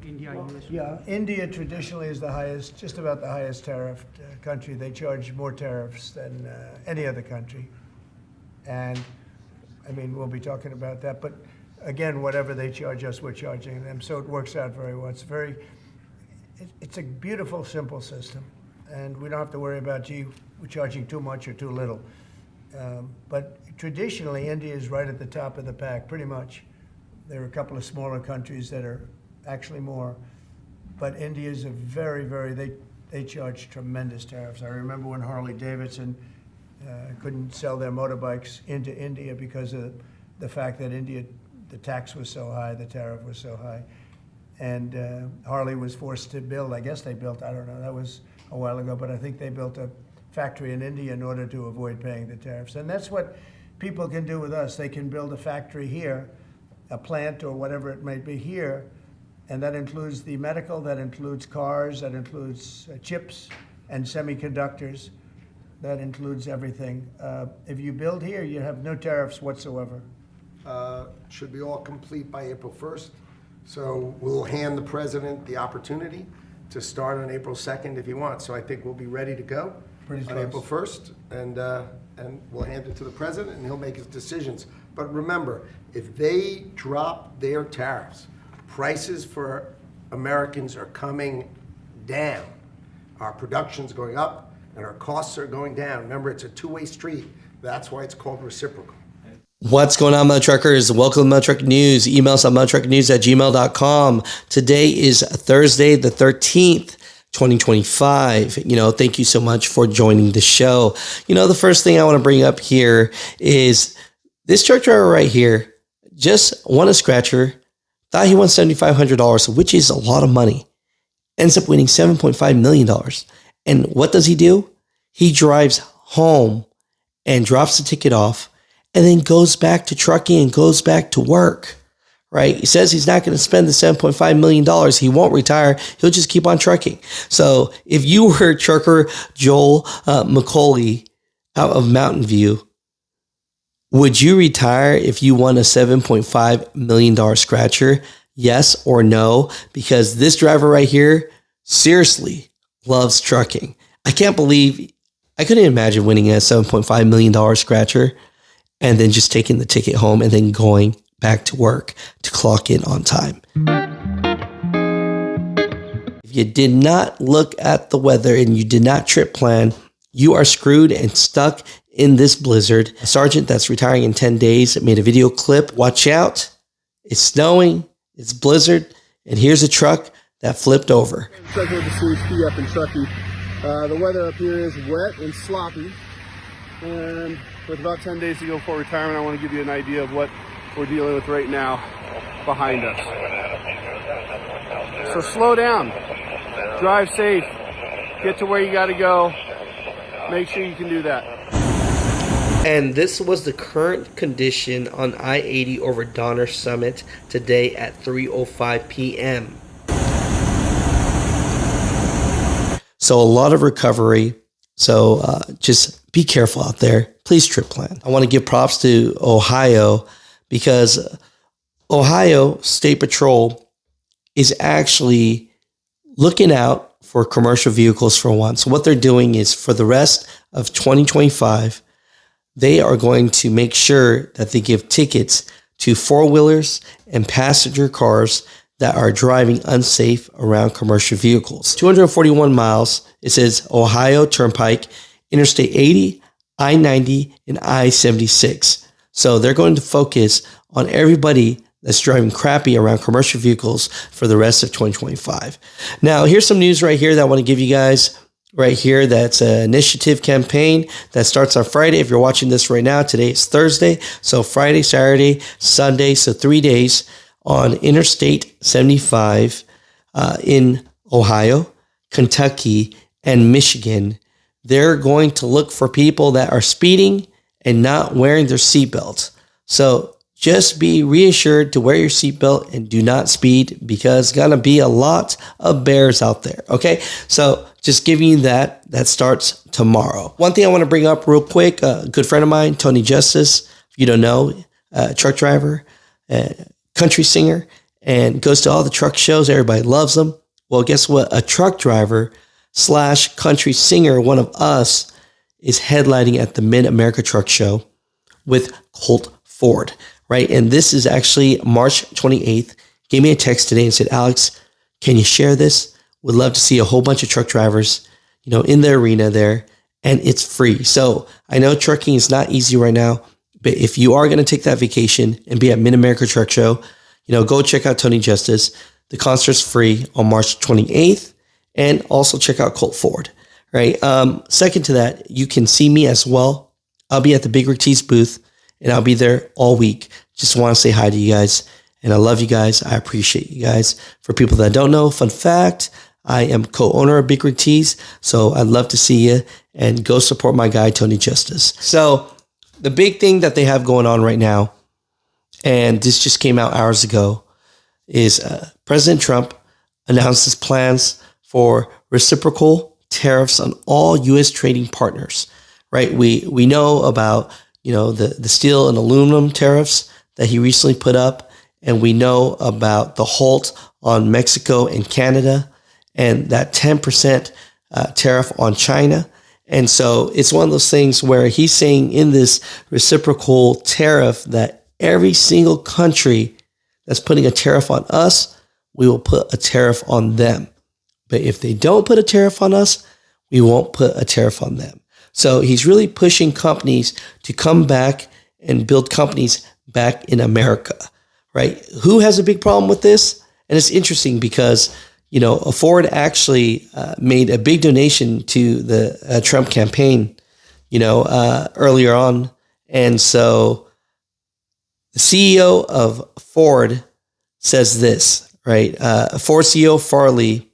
India, US? Yeah, India traditionally is the highest, just about the highest tariff country. They charge more tariffs than any other country. And, I mean, we'll be talking about that. But again, whatever they charge us, we're charging them. So it works out very well. It's a beautiful, simple system. And we don't have to worry about, gee, we're charging too much or too little. But traditionally, India is right at the top of the pack, pretty much. There are a couple of smaller countries that are actually more. But India is a they charge tremendous tariffs. I remember when Harley-Davidson couldn't sell their motorbikes into India because of the fact that India, the tax was so high, the tariff was so high. And Harley was forced to build, I guess they built, I don't know, that was a while ago, but I think they built a factory in India in order to avoid paying the tariffs. And that's what people can do with us. They can build a factory here, a plant or whatever it might be here, and that includes the medical, that includes cars, that includes chips and semiconductors, that includes everything. If you build here, you have no tariffs whatsoever. Should be all complete by April 1st. So we'll hand the president the opportunity to start on April 2nd if he wants. So I think we'll be ready to go on April 1st, and we'll hand it to the president, and he'll make his decisions. But remember, if they drop their tariffs, prices for Americans are coming down. Our production's going up, and our costs are going down. Remember, it's a two-way street. That's why it's called reciprocal. What's going on, Mutha Truckers? Welcome to Mutha Truck News. Email us at muthatruckernews@gmail.com. Today is Thursday, the 13th, 2025. Thank you so much for joining the show. The first thing I want to bring up here is this truck driver right here just won a scratcher, thought he won $7,500, which is a lot of money. Ends up winning $7.5 million. And what does he do? He drives home and drops the ticket off, and then goes back to trucking and goes back to work, right? He says he's not going to spend the $7.5 million. He won't retire. He'll just keep on trucking. So if you were trucker Joel McCauley out of Mountain View, would you retire if you won a $7.5 million scratcher? Yes or no? Because this driver right here seriously loves trucking. I couldn't imagine winning a $7.5 million scratcher and then just taking the ticket home and then going back to work to clock in on time. If you did not look at the weather and you did not trip plan, you are screwed and stuck in this blizzard. A sergeant that's retiring in 10 days made a video clip. Watch out. It's snowing. It's blizzard. And here's a truck that flipped over. Checking with the CHP up in Truckee. The weather up here is wet and sloppy. And with about 10 days to go before retirement, I want to give you an idea of what we're dealing with right now behind us. So slow down, drive safe, get to where you got to go, make sure you can do that. And this was the current condition on I-80 over Donner Summit today at 3:05 p.m. So a lot of recovery. So just be careful out there. Please trip plan. I want to give props to Ohio because Ohio State Patrol is actually looking out for commercial vehicles for once. So what they're doing is for the rest of 2025, they are going to make sure that they give tickets to four-wheelers and passenger cars that are driving unsafe around commercial vehicles. 241 miles. It says Ohio Turnpike, Interstate 80, I-90, and I-76. So they're going to focus on everybody that's driving crappy around commercial vehicles for the rest of 2025. Now, here's some news right here that I want to give you guys right here. That's an initiative campaign that starts on Friday. If you're watching this right now, today is Thursday. So Friday, Saturday, Sunday. So 3 days on Interstate 75 in Ohio, Kentucky, and Michigan. They're going to look for people that are speeding and not wearing their seatbelts. So just be reassured to wear your seatbelt and do not speed because there's going to be a lot of bears out there. Okay. So just giving you that starts tomorrow. One thing I want to bring up real quick, a good friend of mine, Tony Justice, if you don't know, truck driver, country singer, and goes to all the truck shows. Everybody loves him. Well, guess what? A truck driver / country singer, one of us, is headlining at the Mid-America Truck Show with Colt Ford, right? And this is actually March 28th. Gave me a text today and said, Alex, can you share this? Would love to see a whole bunch of truck drivers, in the arena there, and it's free. So I know trucking is not easy right now, but if you are going to take that vacation and be at Mid-America Truck Show, go check out Tony Justice. The concert's free on March 28th, and also check out Colt Ford, right? Second to that, you can see me as well. I'll be at the Big Rig Tees booth, and I'll be there all week. Just want to say hi to you guys, and I love you guys. I appreciate you guys. For people that don't know, fun fact, I am co-owner of Big Rig Tees, so I'd love to see you, and go support my guy, Tony Justice. So the big thing that they have going on right now, and this just came out hours ago, is President Trump announced his plans for reciprocal tariffs on all U.S. trading partners, right? We know about, the steel and aluminum tariffs that he recently put up, and we know about the halt on Mexico and Canada, and that 10% tariff on China. And so it's one of those things where he's saying in this reciprocal tariff that every single country that's putting a tariff on us, we will put a tariff on them. But if they don't put a tariff on us, we won't put a tariff on them. So he's really pushing companies to come back and build companies back in America, right? Who has a big problem with this? And it's interesting because Ford actually made a big donation to the Trump campaign, earlier on. And so the CEO of Ford says this, right? Ford CEO Farley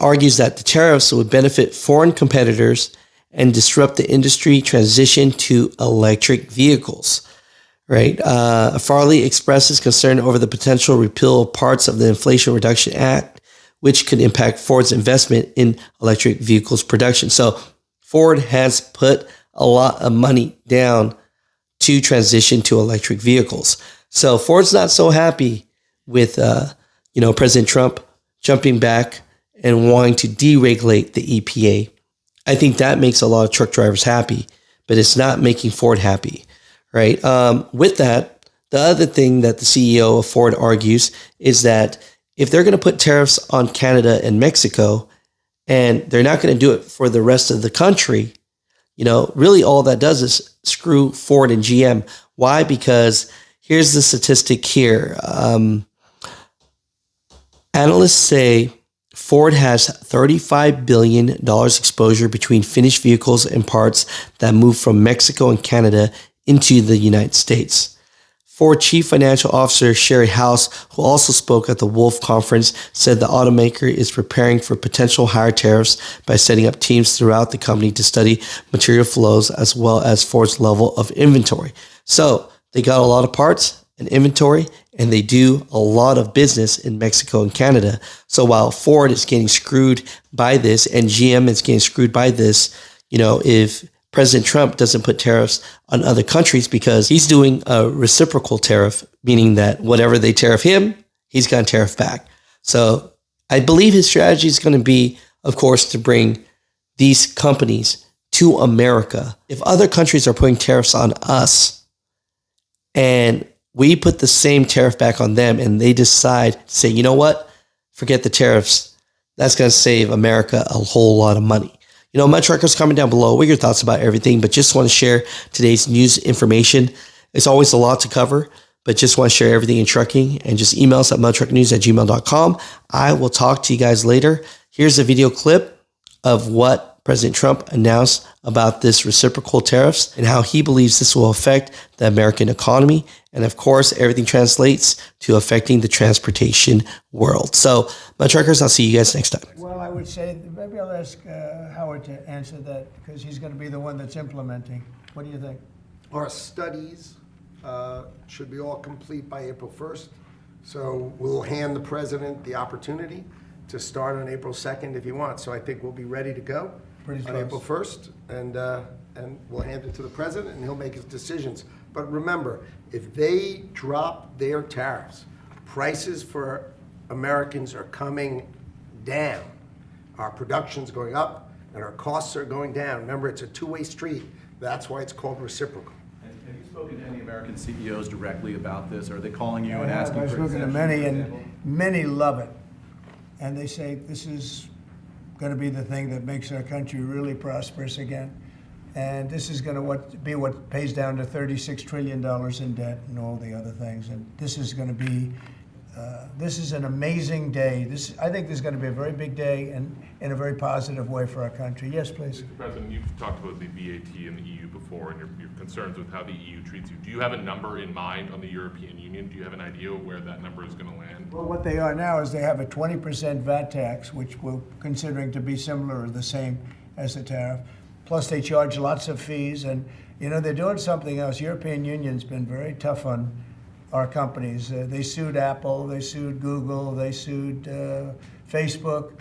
argues that the tariffs would benefit foreign competitors and disrupt the industry transition to electric vehicles. Right. Farley expresses concern over the potential repeal of parts of the Inflation Reduction Act, which could impact Ford's investment in electric vehicles production. So Ford has put a lot of money down to transition to electric vehicles. So Ford's not so happy with, President Trump jumping back and wanting to deregulate the EPA. I think that makes a lot of truck drivers happy, but it's not making Ford happy. Right. With that, the other thing that the CEO of Ford argues is that if they're going to put tariffs on Canada and Mexico, and they're not going to do it for the rest of the country, really all that does is screw Ford and GM. Why? Because here's the statistic here. Analysts say Ford has $35 billion exposure between finished vehicles and parts that move from Mexico and Canada into the United States. Ford Chief Financial Officer Sherry House, who also spoke at the Wolf Conference, said the automaker is preparing for potential higher tariffs by setting up teams throughout the company to study material flows as well as Ford's level of inventory. So they got a lot of parts and inventory, and they do a lot of business in Mexico and Canada. So while Ford is getting screwed by this and GM is getting screwed by this, if President Trump doesn't put tariffs on other countries because he's doing a reciprocal tariff, meaning that whatever they tariff him, he's going to tariff back. So I believe his strategy is going to be, of course, to bring these companies to America. If other countries are putting tariffs on us and we put the same tariff back on them and they decide to say, you know what, forget the tariffs, that's going to save America a whole lot of money. My truckers, comment down below what are your thoughts about everything, but just want to share today's news information. It's always a lot to cover, but just want to share everything in trucking, and just email us at muthatruckernews@gmail.com. I will talk to you guys later. Here's a video clip of what President Trump announced about this reciprocal tariffs and how he believes this will affect the American economy. And of course, everything translates to affecting the transportation world. So, my truckers, I'll see you guys next time. Well, I would say maybe I'll ask Howard to answer that because he's going to be the one that's implementing. What do you think? Our studies should be all complete by April 1st. So we'll hand the president the opportunity to start on April 2nd if he wants. So I think we'll be ready to go on April 1st, and we'll hand it to the president, and he'll make his decisions. But remember, if they drop their tariffs, prices for Americans are coming down. Our production's going up and our costs are going down. Remember, it's a two-way street. That's why it's called reciprocal. Have you spoken to any American CEOs directly about this? Are they calling you and asking I've for spoken to exemptions, many, for and example? many love it. And they say this is going to be the thing that makes our country really prosperous again. And this is going to be what pays down to $36 trillion in debt and all the other things. And this is going to be, this is an amazing day. I think this is going to be a very big day and in a very positive way for our country. Yes, please. Mr. President, you've talked about the VAT and the EU before and your concerns with how the EU treats you. Do you have a number in mind on the European Union? Do you have an idea where that number is going to land? Well, what they are now is they have a 20% VAT tax, which we're considering to be similar or the same as the tariff. Plus, they charge lots of fees, and you know they're doing something else. European Union's been very tough on our companies. They sued Apple, they sued Google, they sued Facebook,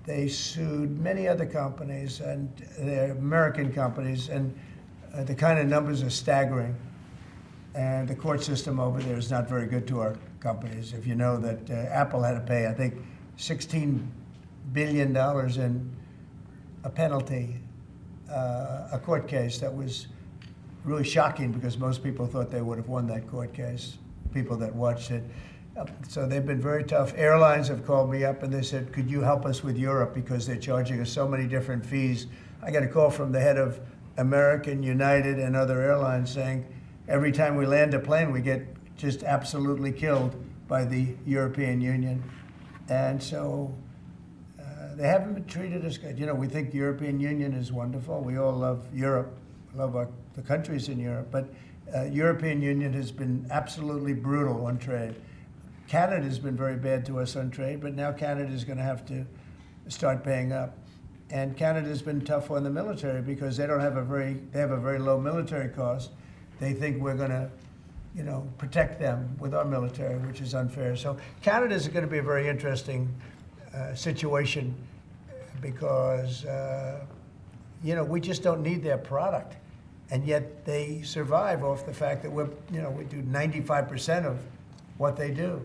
they sued many other companies, and they're American companies, and the kind of numbers are staggering. And the court system over there is not very good to our companies. If you know that Apple had to pay, I think, $16 billion in a penalty. A court case that was really shocking because most people thought they would have won that court case, people that watched it. So they've been very tough. Airlines have called me up and they said, could you help us with Europe because they're charging us so many different fees. I got a call from the head of American, United, and other airlines saying every time we land a plane, we get just absolutely killed by the European Union. And so they haven't been treated as good. You know, we think the European Union is wonderful. We all love Europe, love the countries in Europe. But European Union has been absolutely brutal on trade. Canada's been very bad to us on trade, but now Canada's going to have to start paying up. And Canada's been tough on the military because they have a very low military cost. They think we're going to, you know, protect them with our military, which is unfair. So Canada's going to be a very interesting situation because, you know, we just don't need their product. And yet they survive off the fact that we do 95% of what they do.